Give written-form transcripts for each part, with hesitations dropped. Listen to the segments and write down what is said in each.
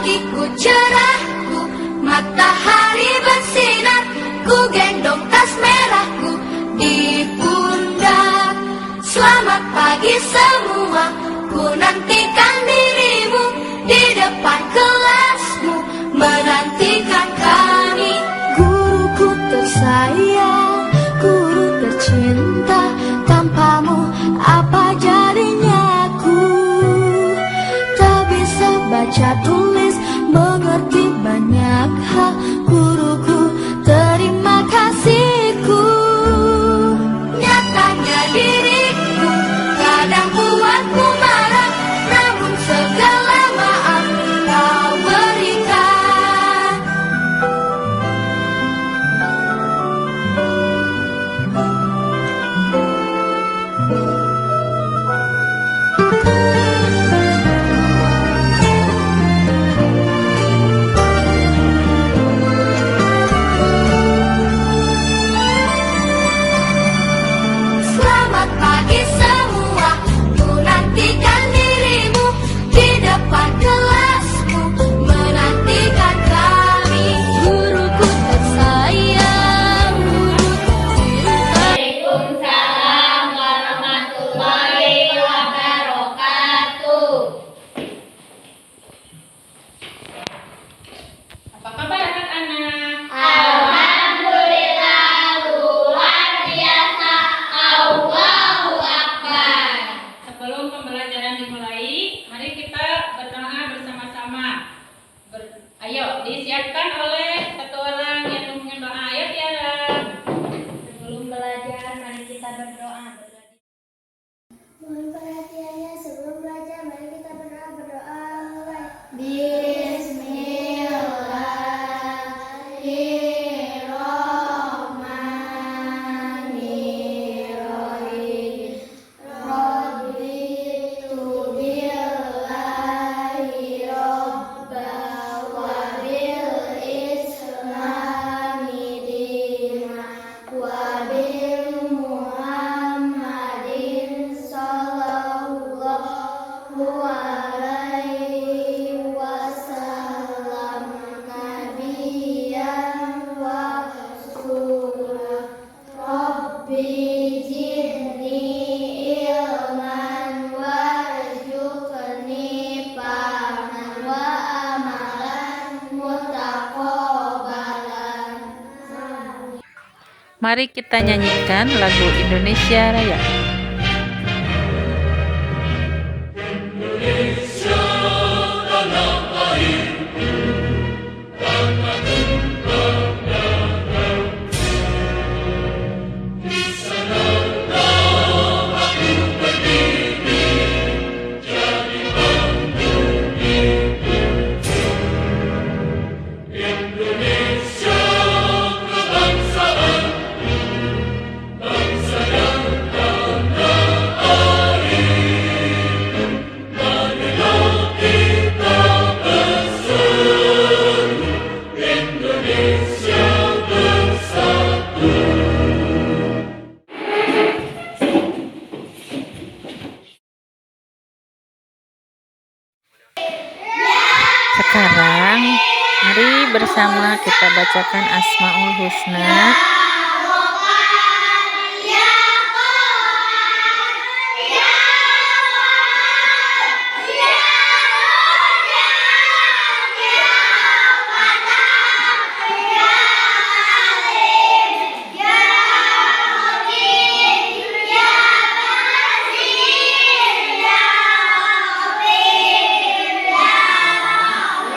pagiku cerahku, matahari bersinar, ku gendong tas merahku di pundak. Selamat pagi semua, ku nantikan dirimu di depan kelasmu, menantikan kami. Guruku tersayang, guru tercinta, tanpamu apa jadinya aku? Tak bisa baca tulis, mengerti banyak hal. Guruku, terima kasihku. Nyatanya diriku kadang buatku marah, namun segala maaf kau berikan. Selamat pagi semua, ku nantikan dirimu di depan kelasmu, menantikan kami. Guruku tersayang, guru tercinta. Waalaikumsalam warahmatullahi wabarakatuh. Apa kabar anak-anak? Alhamdulillah luar biasa. Allahu Akbar. Sebelum pembelajaran dimulai, mari kita berdoa bersama-sama. Ayo disiapkan oleh satu orang yang mungkin doa. Ayo Tiara. Sebelum belajar, mari kita berdoa. Mohon perhatiannya sebelum belajar, mari kita berdoa. Bismillahirrahmanirrahim. Raditu billahi robba wa bil islami dina wa bil Muhammadin sallallahu alaihi wasallam nabiyyan wa rasulah. Rabbi zidni ilman warzuqni fahman wa amalan mutaqabbalan. Mari kita nyanyikan lagu Indonesia Raya. Sekarang mari bersama kita bacakan Asmaul Husna.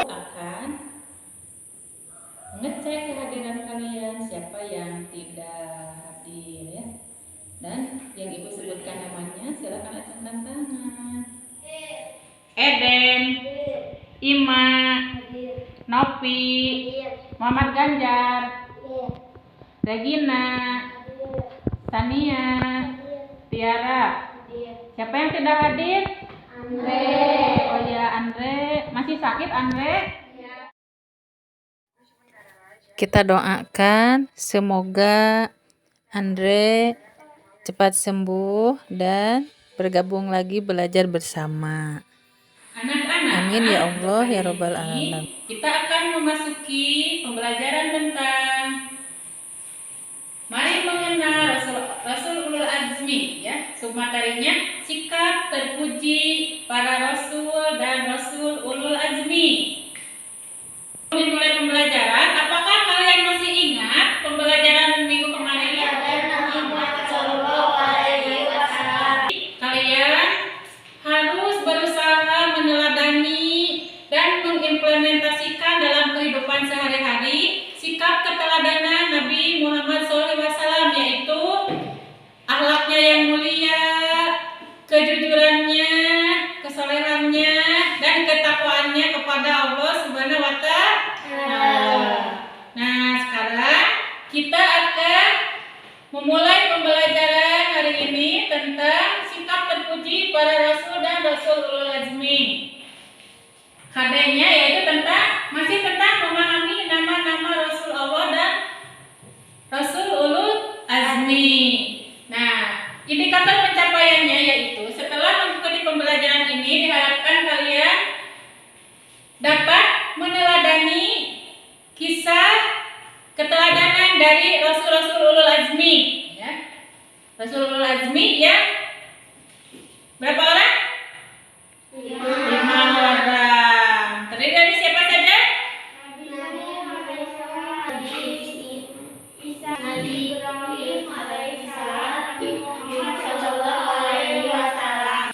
Akan mengecek kehadiran kalian, siapa yang tidak hadir ya. Dan yang ibu sebutkan namanya silakan acungkan tangan. Eden, Ima, Nopi, Muhammad Ganjar, Regina, Tania, Tiara. Siapa yang tidak hadir? Andre. Oh ya, Andre. Masih sakit Andre? Kita doakan semoga Andre cepat sembuh dan bergabung lagi belajar bersama. Anak-anak, Amin ya Allah ya Rabbal alamin. Kita akan memasuki pembelajaran tentang mari mengenal Rasul Ulul Azmi ya. Submaterinya sikap terpuji para Rasul dan Rasul Ulul Azmi. Mulai pembelajaran, apakah kalian masih ingat pembelajaran minggu kemarin? Kalian harus berusaha meneladani dan mengimplementasikan dalam kehidupan sehari-hari sikap keteladanan Nabi Muhammad SAW, yaitu akhlaknya yang mulia, kejujurannya, kesolehannya, dan ketakwaannya kepada Allah Subhanahu wa Ta'ala. Nah, sekarang kita akan memulai pembelajaran hari ini tentang sikap terpuji para Rasul dan Rasul Ulul Azmi. KD-nya yaitu masih tentang memahami nama-nama Rasul Allah dan Rasul Ulul Azmi. Nah, indikator pencapaiannya yaitu setelah mengikuti pembelajaran ini diharapkan kalian dapat meneladani kisah keteladanan dari Rasul-Rasul Ulul Azmi ya. Rasul Ulul Azmi yang berapa orang? 5 orang. Terdiri dari siapa saja? Nabi Ibrahim alaihissalam, Nabi Muhammad sallallahu alaihi wasallam.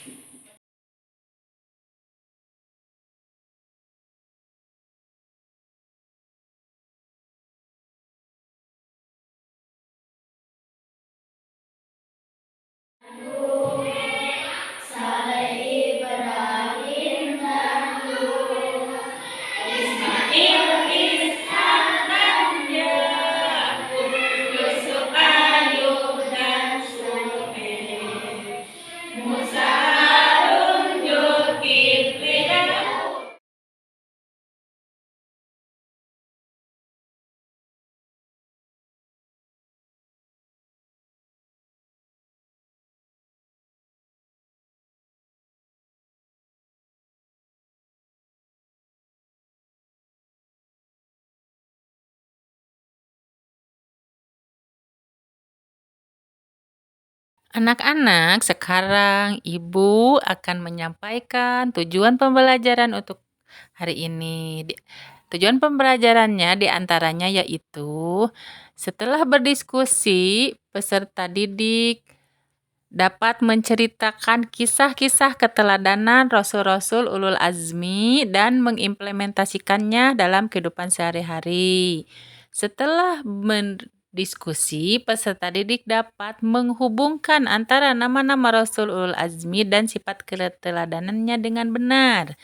Anak-anak, sekarang Ibu akan menyampaikan tujuan pembelajaran untuk hari ini. Tujuan pembelajarannya diantaranya yaitu setelah berdiskusi, peserta didik dapat menceritakan kisah-kisah keteladanan Rasul-Rasul Ulul Azmi dan mengimplementasikannya dalam kehidupan sehari-hari. Setelah berdiskusi, peserta didik dapat menghubungkan antara nama-nama Rasul Ulul Azmi dan sifat keteladanannya dengan benar.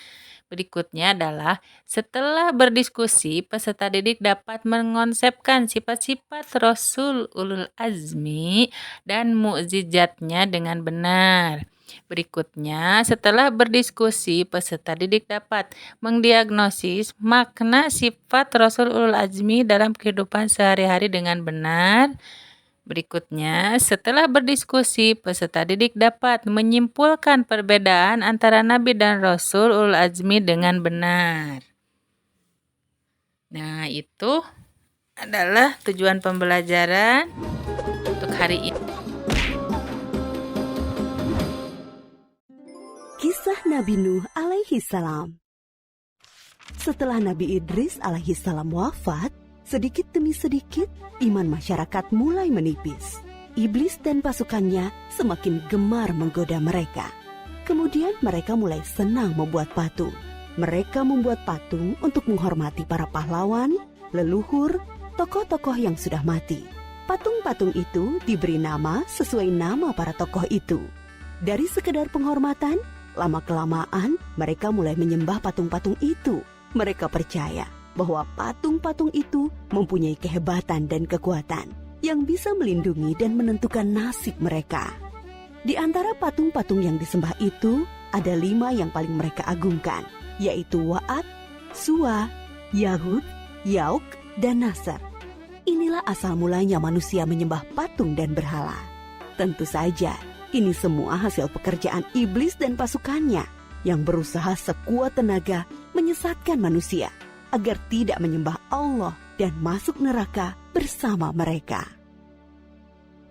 Berikutnya adalah setelah berdiskusi, peserta didik dapat mengonsepkan sifat-sifat Rasul Ulul Azmi dan mukjizatnya dengan benar. Berikutnya, setelah berdiskusi, peserta didik dapat mendiagnosis makna sifat Rasul Ulul Azmi dalam kehidupan sehari-hari dengan benar. Berikutnya, setelah berdiskusi, peserta didik dapat menyimpulkan perbedaan antara Nabi dan Rasul Ulul Azmi dengan benar. Nah, itu adalah tujuan pembelajaran untuk hari ini. Kisah Nabi Nuh alaihi salam. Setelah Nabi Idris alaihi salam wafat, sedikit demi sedikit iman masyarakat mulai menipis. Iblis dan pasukannya semakin gemar menggoda mereka. Kemudian mereka mulai senang membuat patung. Mereka membuat patung untuk menghormati para pahlawan, leluhur, tokoh-tokoh yang sudah mati. Patung-patung itu diberi nama sesuai nama para tokoh itu. Dari sekedar penghormatan, lama-kelamaan mereka mulai menyembah patung-patung itu. Mereka percaya bahwa patung-patung itu mempunyai kehebatan dan kekuatan yang bisa melindungi dan menentukan nasib mereka. Di antara patung-patung yang disembah itu, ada 5 yang paling mereka agungkan, yaitu Wa'at, Suwa, Yahud, Yauk, dan Nasr. Inilah asal mulanya manusia menyembah patung dan berhala. Tentu saja, ini semua hasil pekerjaan iblis dan pasukannya. yang berusaha sekuat tenaga menyesatkan manusia agar tidak menyembah Allah dan masuk neraka bersama mereka.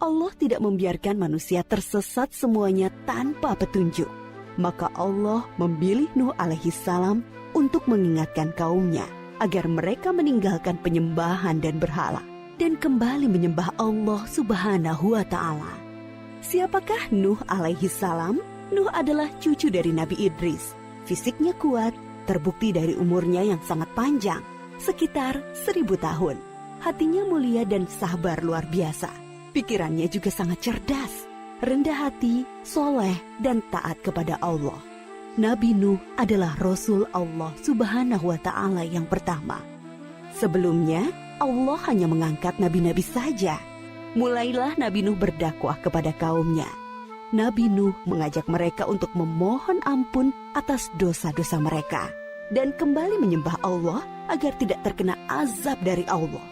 Allah tidak membiarkan manusia tersesat semuanya tanpa petunjuk. Maka Allah memilih Nuh alaihi salam untuk mengingatkan kaumnya agar mereka meninggalkan penyembahan dan berhala dan kembali menyembah Allah Subhanahu wa Ta'ala. Siapakah Nuh alaihi salam? Nuh adalah cucu dari Nabi Idris. Fisiknya kuat, terbukti dari umurnya yang sangat panjang, sekitar 1000 tahun. Hatinya mulia dan sabar luar biasa. Pikirannya juga sangat cerdas, rendah hati, soleh, dan taat kepada Allah. Nabi Nuh adalah Rasul Allah Subhanahu wa Ta'ala yang pertama. Sebelumnya, Allah hanya mengangkat nabi-nabi saja. Mulailah Nabi Nuh berdakwah kepada kaumnya. Nabi Nuh mengajak mereka untuk memohon ampun atas dosa-dosa mereka dan kembali menyembah Allah agar tidak terkena azab dari Allah.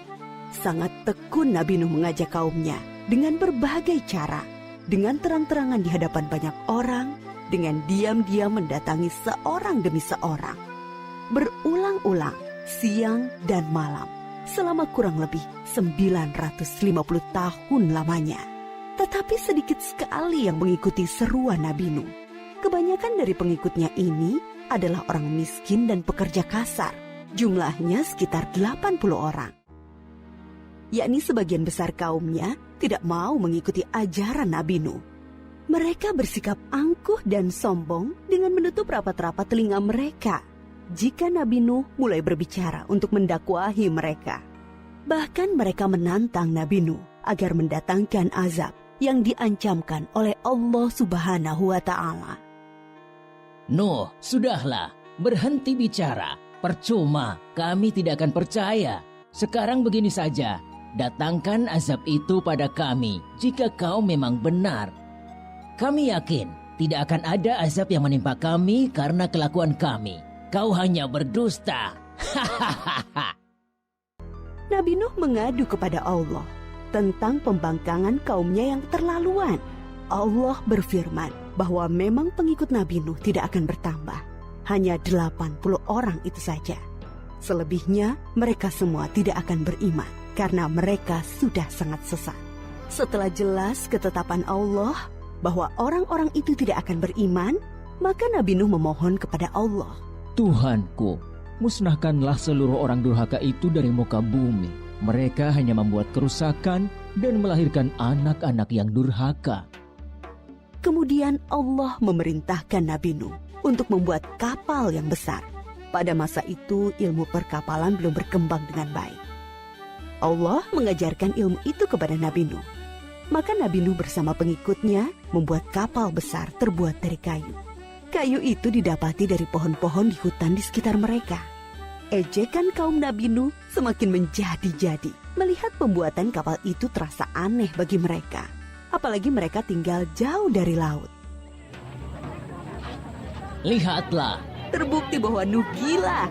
Sangat tekun Nabi Nuh mengajak kaumnya dengan berbagai cara, dengan terang-terangan di hadapan banyak orang, dengan diam-diam mendatangi seorang demi seorang, berulang-ulang, siang dan malam, selama kurang lebih 950 tahun lamanya. Tetapi sedikit sekali yang mengikuti seruan Nabi Nuh. Kebanyakan dari pengikutnya ini adalah orang miskin dan pekerja kasar. Jumlahnya sekitar 80 orang. Yakni sebagian besar kaumnya tidak mau mengikuti ajaran Nabi Nuh. Mereka bersikap angkuh dan sombong dengan menutup rapat-rapat telinga mereka jika Nabi Nuh mulai berbicara untuk mendakwahi mereka. Bahkan mereka menantang Nabi Nuh agar mendatangkan azab yang diancamkan oleh Allah Subhanahu wa Ta'ala. Nuh, sudahlah, berhenti bicara. Percuma, kami tidak akan percaya. Sekarang begini saja, datangkan azab itu pada kami jika kau memang benar. Kami yakin tidak akan ada azab yang menimpa kami karena kelakuan kami. Kau hanya berdusta. Nabi Nuh mengadu kepada Allah tentang pembangkangan kaumnya yang terlaluan. Allah berfirman bahwa memang pengikut Nabi Nuh tidak akan bertambah. Hanya 80 orang itu saja. Selebihnya mereka semua tidak akan beriman karena mereka sudah sangat sesat. Setelah jelas ketetapan Allah bahwa orang-orang itu tidak akan beriman, maka Nabi Nuh memohon kepada Allah. Tuhanku, musnahkanlah seluruh orang durhaka itu dari muka bumi. Mereka hanya membuat kerusakan dan melahirkan anak-anak yang durhaka. Kemudian Allah memerintahkan Nabi Nuh untuk membuat kapal yang besar. Pada masa itu ilmu perkapalan belum berkembang dengan baik. Allah mengajarkan ilmu itu kepada Nabi Nuh. Maka Nabi Nuh bersama pengikutnya membuat kapal besar terbuat dari kayu. Kayu itu didapati dari pohon-pohon di hutan di sekitar mereka. Ejekan kaum Nabi Nuh semakin menjadi-jadi. Melihat pembuatan kapal itu terasa aneh bagi mereka. Apalagi mereka tinggal jauh dari laut. Lihatlah, Terbukti bahwa Nuh gila.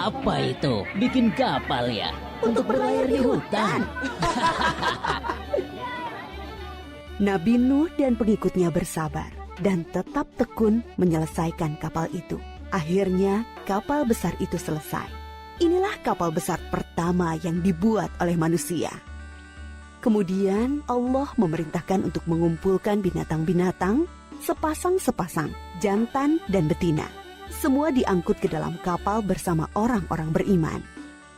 apa itu? Bikin kapal ya? Untuk berlayar di hutan. Nabi Nuh dan pengikutnya bersabar dan tetap tekun menyelesaikan kapal itu. Akhirnya kapal besar itu selesai. Inilah kapal besar pertama yang dibuat oleh manusia. Kemudian Allah memerintahkan untuk mengumpulkan binatang-binatang sepasang-sepasang, jantan dan betina. Semua diangkut ke dalam kapal bersama orang-orang beriman.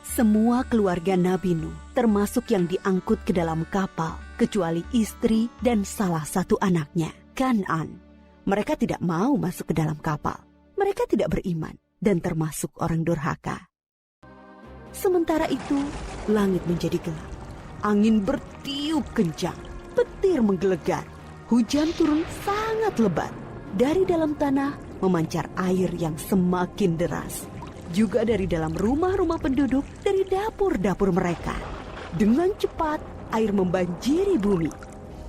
Semua keluarga Nabi Nuh, termasuk yang diangkut ke dalam kapal, kecuali istri dan salah satu anaknya, Kan'an. Mereka tidak mau masuk ke dalam kapal. Mereka tidak beriman dan termasuk orang durhaka. Sementara itu, langit menjadi gelap. Angin bertiup kencang, petir menggelegar. Hujan turun sangat lebat. Dari dalam tanah memancar air yang semakin deras. Juga dari dalam rumah-rumah penduduk, dari dapur-dapur mereka. Dengan cepat, air membanjiri bumi.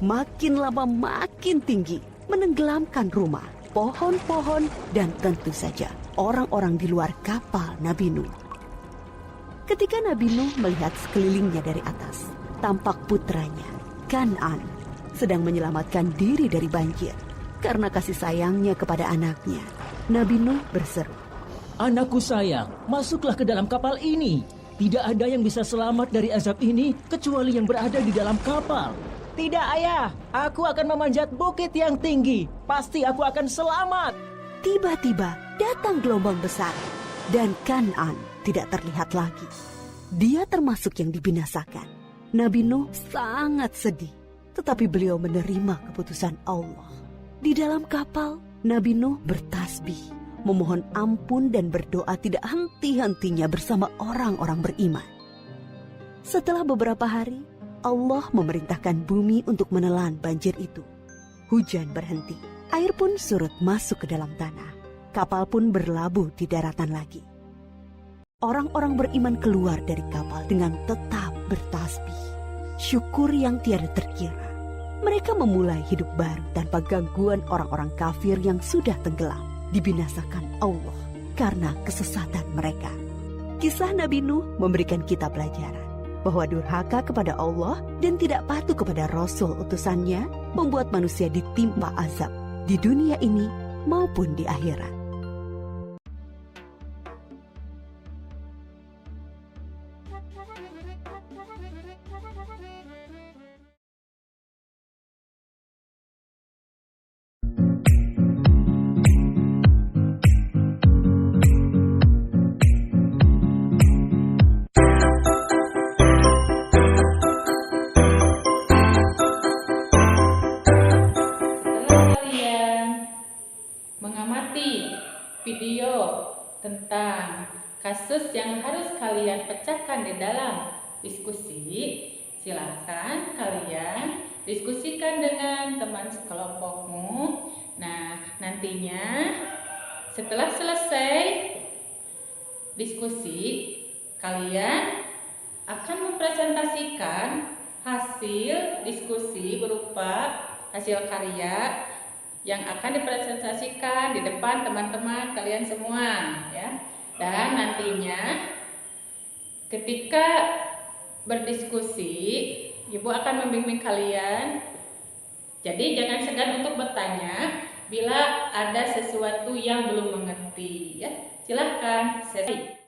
Makin lama makin tinggi, menenggelamkan rumah, pohon-pohon, dan tentu saja orang-orang di luar kapal Nabi Nuh. Ketika Nabi Nuh melihat sekelilingnya dari atas, tampak putranya, Kan'an, sedang menyelamatkan diri dari banjir. Karena kasih sayangnya kepada anaknya, Nabi Nuh berseru, Anakku sayang, masuklah ke dalam kapal ini. Tidak ada yang bisa selamat dari azab ini kecuali yang berada di dalam kapal. Tidak ayah, aku akan memanjat bukit yang tinggi. Pasti aku akan selamat. Tiba-tiba datang gelombang besar dan Kan'an tidak terlihat lagi. Dia termasuk yang dibinasakan. Nabi Nuh sangat sedih, tetapi beliau menerima keputusan Allah. Di dalam kapal, Nabi Nuh bertasbih, memohon ampun dan berdoa tidak henti-hentinya bersama orang-orang beriman. Setelah beberapa hari, Allah memerintahkan bumi untuk menelan banjir itu. Hujan berhenti, air pun surut masuk ke dalam tanah. Kapal pun berlabuh di daratan lagi. Orang-orang beriman keluar dari kapal dengan tetap bertasbih. Syukur yang tiada terkira. Mereka memulai hidup baru tanpa gangguan orang-orang kafir yang sudah tenggelam, dibinasakan Allah karena kesesatan mereka. Kisah Nabi Nuh memberikan kita pelajaran bahwa durhaka kepada Allah dan tidak patuh kepada Rasul utusannya membuat manusia ditimpa azab di dunia ini maupun di akhirat. Setelah kalian mengamati video tentang kasus yang harus kalian pecahkan di dalam diskusi, silakan kalian diskusikan dengan teman sekelompokmu. Nah, nantinya setelah selesai diskusi, kalian akan mempresentasikan hasil diskusi berupa hasil karya yang akan dipresentasikan di depan teman-teman kalian semua, ya. Dan nantinya ketika berdiskusi, Ibu akan membimbing kalian. Jadi jangan segan untuk bertanya bila ada sesuatu yang belum mengerti, ya. Silahkan sesi.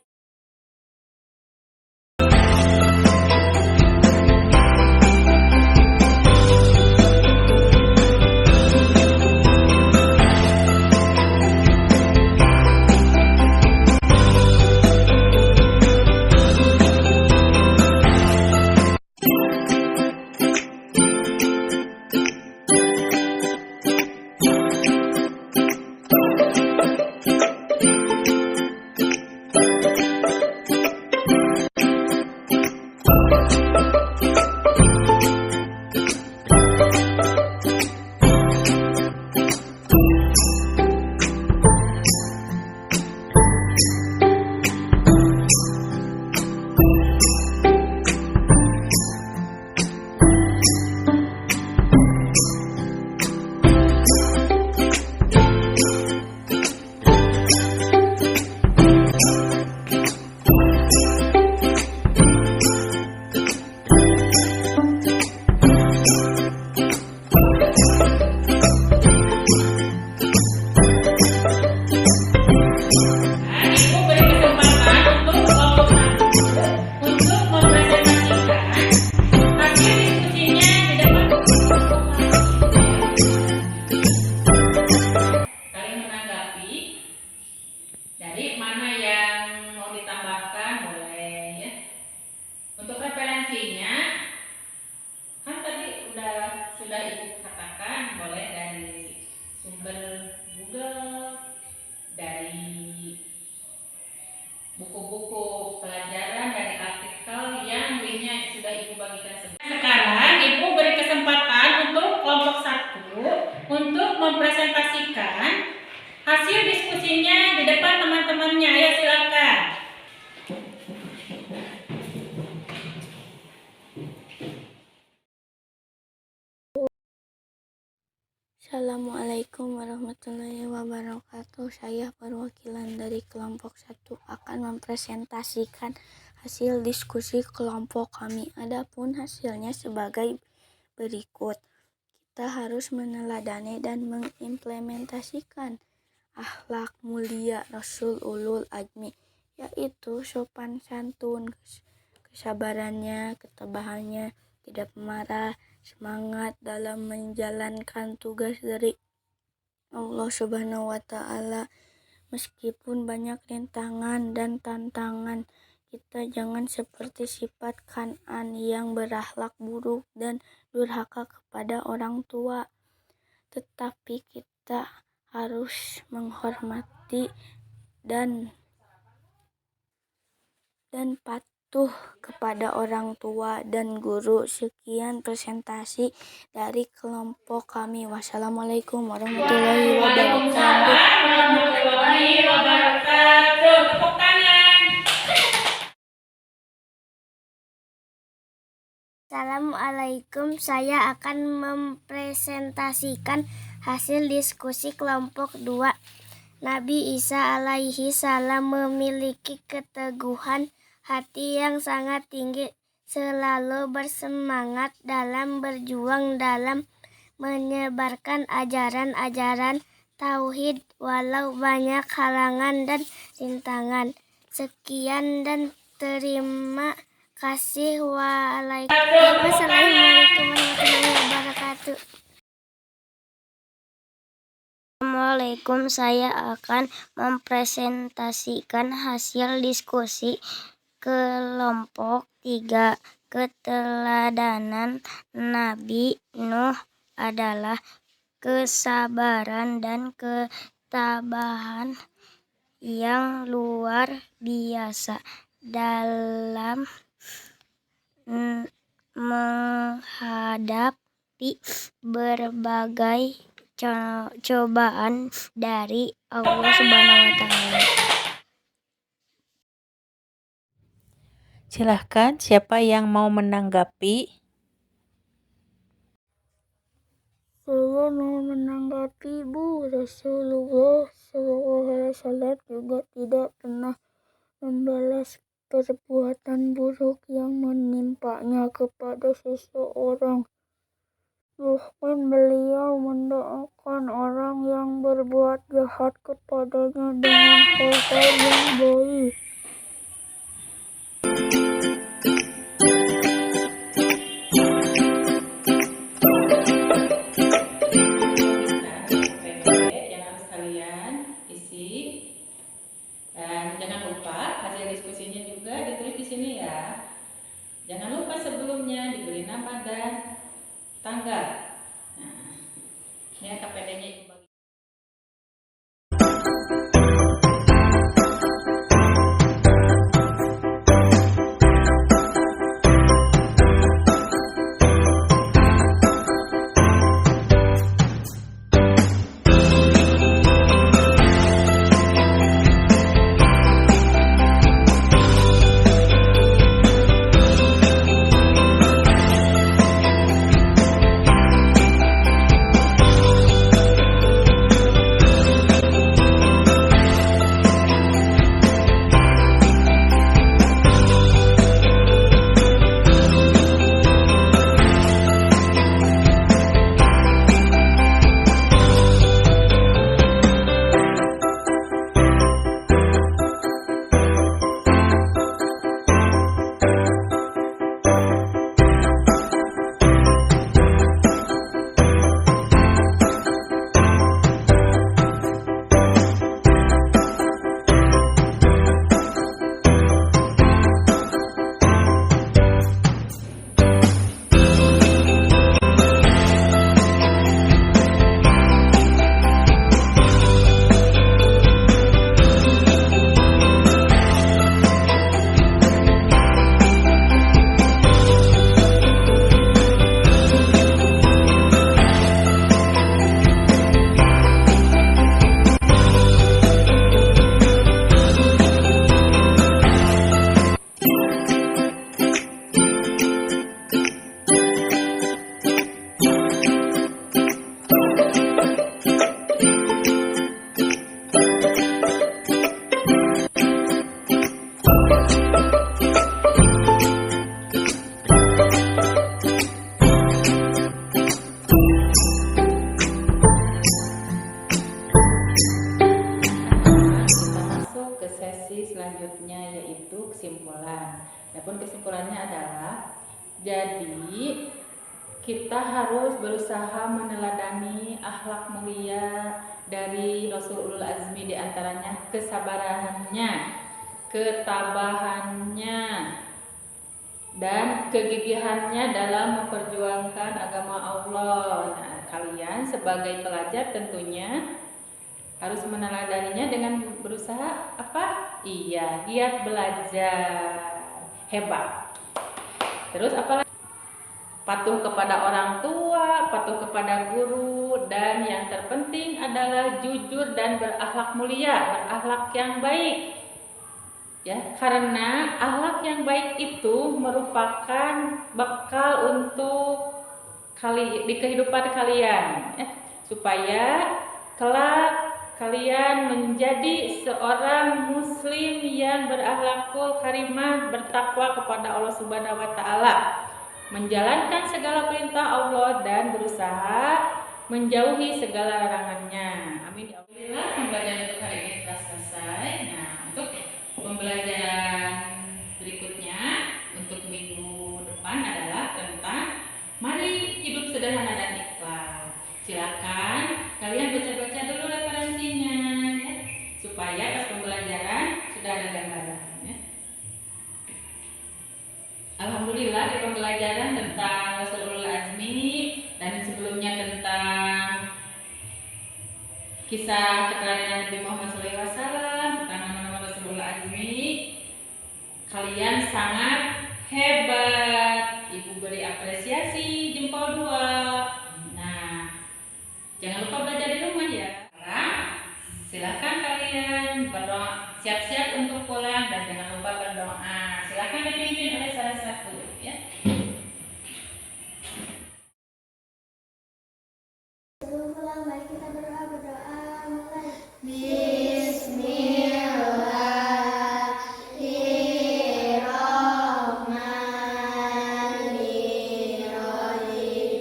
buku-buku pelajaran dari artikel yang linknya sudah Ibu bagikan sebelumnya. Sekarang Ibu beri kesempatan untuk kelompok 1 untuk mempresentasikan hasil diskusinya di depan teman-temannya. Ayo silakan. Assalamualaikum warahmatullahi wabarakatuh. Saya perwakilan dari kelompok 1 akan mempresentasikan hasil diskusi kelompok kami. Adapun hasilnya sebagai berikut. kita harus meneladani dan mengimplementasikan akhlak mulia Rasul Ulul Azmi, yaitu sopan santun, kesabarannya, ketabahannya, tidak marah, semangat dalam menjalankan tugas dari Allah Subhanahu wa Ta'ala. Meskipun banyak rintangan dan tantangan, kita jangan seperti sifat Kan'an yang berakhlak buruk dan durhaka kepada orang tua. Tetapi kita harus menghormati dan patuh kepada orang tua dan guru. Sekian presentasi dari kelompok kami. Wassalamualaikum warahmatullahi wabarakatuh. warahmatullahi wabarakatuh. Tepuk tangan. Assalamualaikum, saya akan mempresentasikan hasil diskusi kelompok 2. Nabi Isa alaihi salam memiliki keteguhan hati yang sangat tinggi, selalu bersemangat dalam berjuang dalam menyebarkan ajaran-ajaran tauhid walau banyak halangan dan rintangan. Sekian dan terima kasih. Wassalamualaikum warahmatullahi wabarakatuh. Assalamualaikum, saya akan mempresentasikan hasil diskusi kelompok 3. Keteladanan Nabi Nuh adalah kesabaran dan ketabahan yang luar biasa dalam menghadapi berbagai cobaan dari Allah Subhanahu wa Ta'ala. Silahkan, siapa yang mau menanggapi? Saya mau menanggapi Bu. Rasulullah SAW juga tidak pernah membalas perbuatan buruk yang menimpanya kepada seseorang. Bahkan beliau mendoakan orang yang berbuat jahat kepadanya dengan hal-hal yang baik. Yang harus kalian isi, dan jangan lupa hasil diskusinya juga ditulis di sini ya. Jangan lupa sebelumnya diberi nama dan tanggal. Nah, ini KPD-nya Ibu bagi. adalah jadi kita harus berusaha meneladani akhlak mulia dari Rasulul Azmi, diantaranya kesabarannya, ketabahannya, dan kegigihannya dalam memperjuangkan agama Allah. Nah, kalian sebagai pelajar tentunya harus meneladaninya dengan berusaha apa? Iya, giat belajar, hebat. Terus apa lagi? Patuh kepada orang tua, patuh kepada guru, dan yang terpenting adalah jujur dan berakhlak mulia, berakhlak yang baik. Ya, karena akhlak yang baik itu merupakan bekal untuk di kehidupan kalian, ya, supaya kelak kalian menjadi seorang muslim yang berakhlakul karimah, bertakwa kepada Allah Subhanahu wa taala, menjalankan segala perintah Allah dan berusaha menjauhi segala larangannya. Amin. Alhamdulillah, pembelajaran untuk hari ini telah selesai. Nah, untuk pembelajaran berikutnya untuk minggu depan adalah tentang mari hidup sederhana dan ikhlas. Silakan kalian baca-baca dulu referensinya, ya, supaya pas pembelajaran sudah ada gambaran. Ya. Alhamdulillah, di pembelajaran tentang Rasulul Azmi dan sebelumnya tentang kisah keteladanan Nabi Muhammad SAW, tentang nama-nama Rasulul Azmi, kalian sangat hebat. Ibu beri apresiasi jempol 2. Nah, jangan lupa belajar di rumah ya. Sekarang silakan kalian berdoa, siap-siap untuk pulang, dan jangan lupa berdoa. Silakan dipimpin oleh salah satu, ya. Sebelum pulang, mari kita berdoa mulai. Bismillahirrahmanirrahim.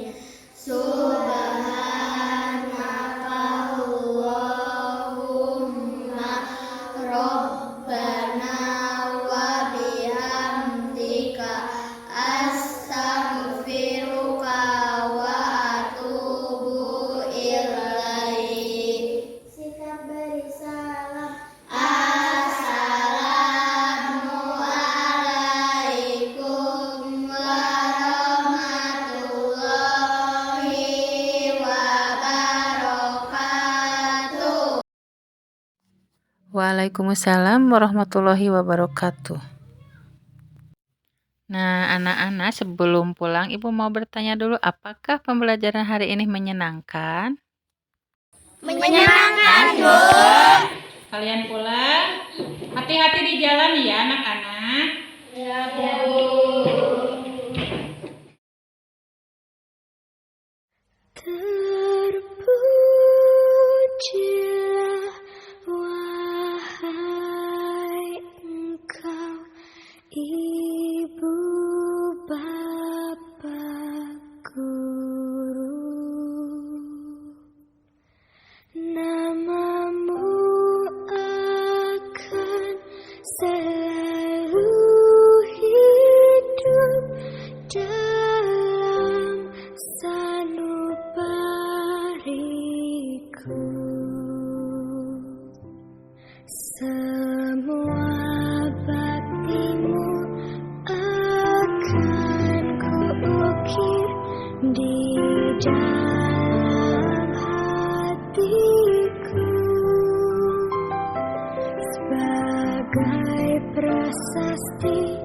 Subhanakallahumma Rabbana wa bihamdika astaghfiruka wa atubu ilaik. Sikap beri salam. Assalamualaikum warahmatullahi wabarakatuh. Waalaikumsalam warahmatullahi wabarakatuh. Nah, anak-anak, sebelum pulang Ibu mau bertanya dulu, apakah pembelajaran hari ini menyenangkan? Menyenangkan, Bu. Kalian pulang, hati-hati di jalan ya anak-anak. Ya, Bu. Terpujilah wahai engkau, ibu bapak guru. Namamu akan selalu hidup dalam sanubariku. Semua baktimu akan kuukir di dalam hatiku sebagai prasasti